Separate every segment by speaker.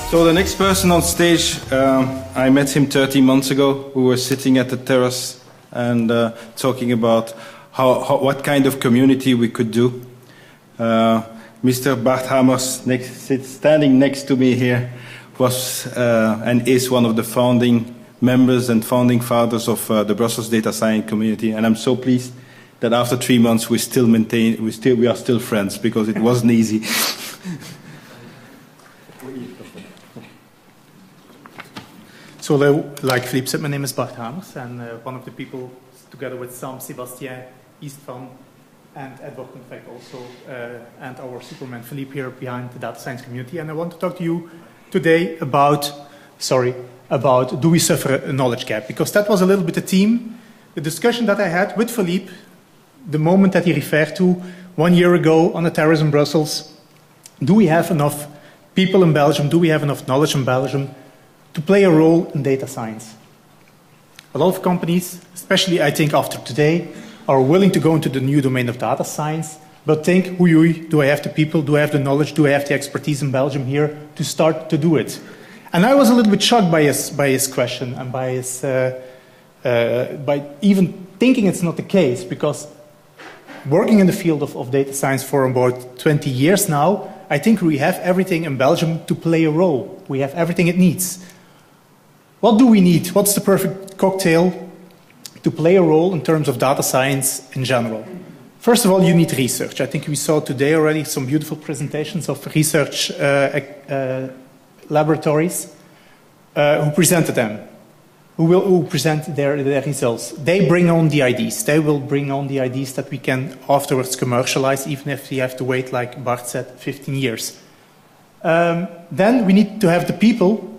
Speaker 1: So the next person on stage, I met him 13 months ago. We were sitting at the terrace and talking about what kind of community we could do. Mr. Bart standing next to me here, was and is one of the founding members and founding fathers of the Brussels data science community. And I'm so pleased that after 3 months we are still friends, because it wasn't easy.
Speaker 2: So, like Philippe said, my name is Bart Hamers, and one of the people, together with Sam, Sébastien, Istvan, and Edward, in fact, also, and our Superman Philippe here behind the data science community. And I want to talk to you today about do we suffer a knowledge gap? Because that was a little bit the theme, the discussion that I had with Philippe, the moment that he referred to 1 year ago on the terrace in Brussels. Do we have enough people in Belgium? Do we have enough knowledge in Belgium to play a role in data science? A lot of companies, especially I think after today, are willing to go into the new domain of data science, but think, do I have the people, do I have the knowledge, do I have the expertise in Belgium here to start to do it? And I was a little bit shocked by his question and by even thinking it's not the case, because working in the field of data science for about 20 years now, I think we have everything in Belgium to play a role. We have everything it needs. What do we need? What's the perfect cocktail to play a role in terms of data science in general? First of all, you need research. I think we saw today already some beautiful presentations of research laboratories who presented them, who present their results. They bring on the ideas. They will bring on the ideas that we can afterwards commercialize, even if we have to wait, like Bart said, 15 years. Then we need to have the people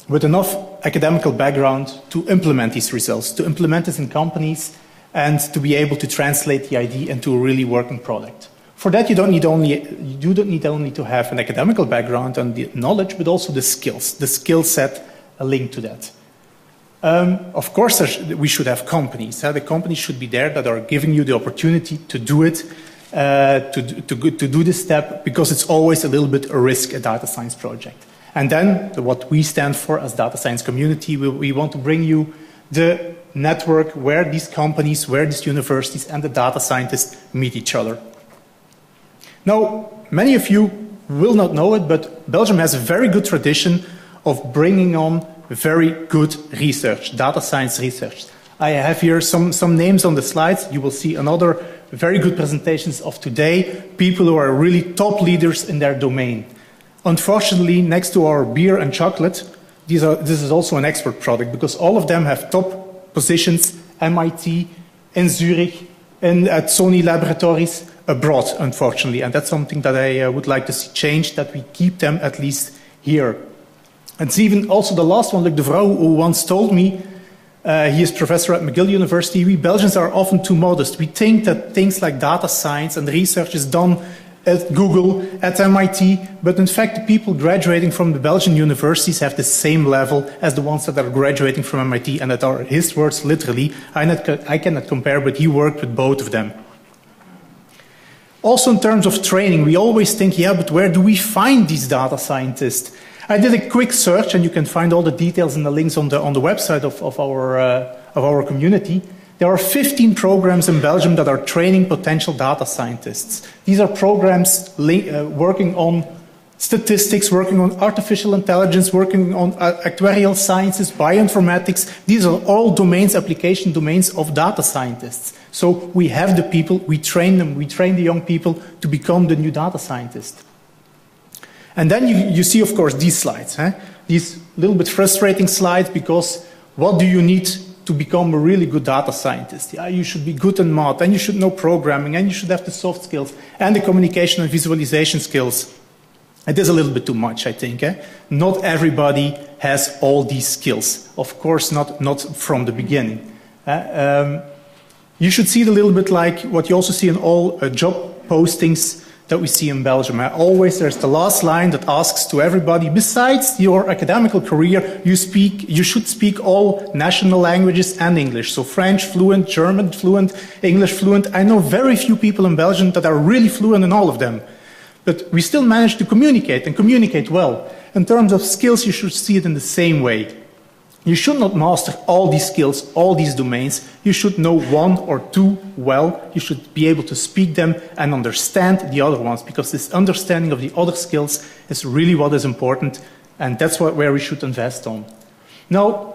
Speaker 2: with enough academical background to implement these results, to implement this in companies, and to be able to translate the idea into a really working product. For that, you don't need only to have an academical background and the knowledge, but also the skills, the skill set linked to that. Of course, we should have companies. The companies should be there that are giving you the opportunity to do it, to do this step, because it's always a little bit a risk, a data science project. And then what we stand for as data science community, we want to bring you the network where these companies, where these universities and the data scientists meet each other. Now, many of you will not know it, but Belgium has a very good tradition of bringing on very good research, data science research. I have here some names on the slides. You will see another very good presentations of today, people who are really top leaders in their domain. Unfortunately, next to our beer and chocolate, this is also an expert product, because all of them have top positions, MIT, in Zurich, at Sony Laboratories, abroad, unfortunately. And that's something that I would like to see change, that we keep them at least here. And it's even also the last one, like the Vrou, who once told me, he is professor at McGill University, we Belgians are often too modest. We think that things like data science and research is done at Google, at MIT, but in fact the people graduating from the Belgian universities have the same level as the ones that are graduating from MIT, and that are his words literally. I cannot compare, but he worked with both of them. Also in terms of training, we always think, yeah, but where do we find these data scientists? I did a quick search, and you can find all the details and the links on the website of our community. There are 15 programs in Belgium that are training potential data scientists. These are programs working on statistics, working on artificial intelligence, working on actuarial sciences, bioinformatics. These are all domains, application domains of data scientists. So we have the people, we train them, we train the young people to become the new data scientists. And then you see, of course, these slides. These little bit frustrating slides, because what do you need to become a really good data scientist? Yeah, you should be good in math, and you should know programming, and you should have the soft skills, and the communication and visualization skills. It is a little bit too much, I think. Not everybody has all these skills. Of course, not from the beginning. You should see it a little bit like what you also see in all job postings that we see in Belgium. Always there's the last line that asks to everybody, besides your academical career, you should speak all national languages and English. So French fluent, German fluent, English fluent. I know very few people in Belgium that are really fluent in all of them. But we still manage to communicate, and communicate well. In terms of skills, you should see it in the same way. You should not master all these skills, all these domains. You should know one or two well. You should be able to speak them and understand the other ones, because this understanding of the other skills is really what is important, and that's where we should invest on. Now,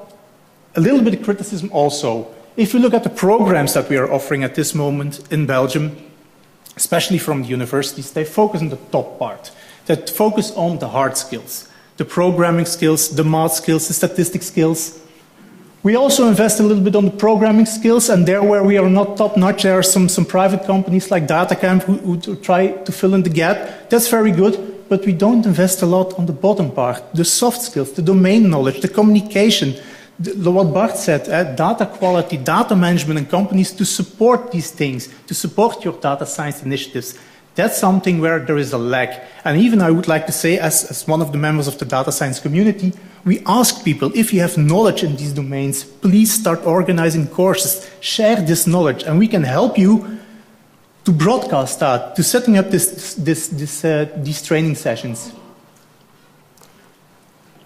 Speaker 2: a little bit of criticism also. If you look at the programs that we are offering at this moment in Belgium, especially from the universities, they focus on the top part. They focus on the hard skills. The programming skills, the math skills, the statistics skills. We also invest a little bit on the programming skills, and there where we are not top-notch, there are some private companies like DataCamp who try to fill in the gap. That's very good, but we don't invest a lot on the bottom part, the soft skills, the domain knowledge, the communication, what Bart said, data quality, data management, and companies to support these things, to support your data science initiatives. That's something where there is a lack. And even I would like to say, as one of the members of the data science community, we ask people, if you have knowledge in these domains, please start organizing courses, share this knowledge, and we can help you to broadcast that, to setting up these training sessions.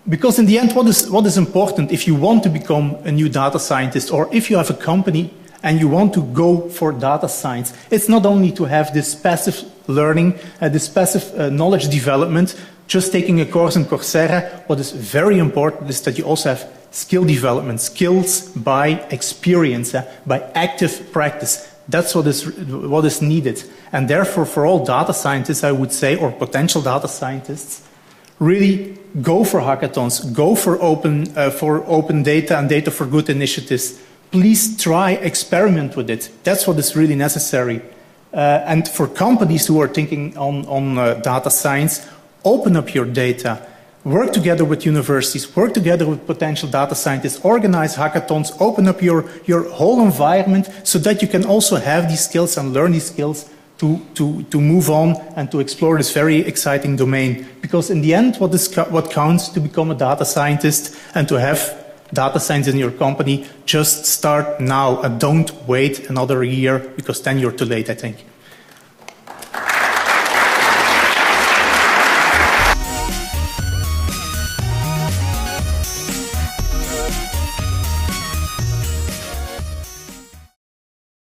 Speaker 2: Because in the end, what is important if you want to become a new data scientist, or if you have a company and you want to go for data science, it's not only to have this passive learning, this passive knowledge development, just taking a course in Coursera. What is very important is that you also have skill development, skills by experience, by active practice. That's what is needed. And therefore, for all data scientists, I would say, or potential data scientists, really go for hackathons, go for open data and data for good initiatives. Please try, experiment with it. That's what is really necessary. And for companies who are thinking on data science, open up your data. Work together with universities, work together with potential data scientists, organize hackathons, open up your whole environment so that you can also have these skills and learn these skills to move on and to explore this very exciting domain. Because in the end, what counts to become a data scientist and to have data science in your company, just start now and don't wait another year, because then you're too late, I think.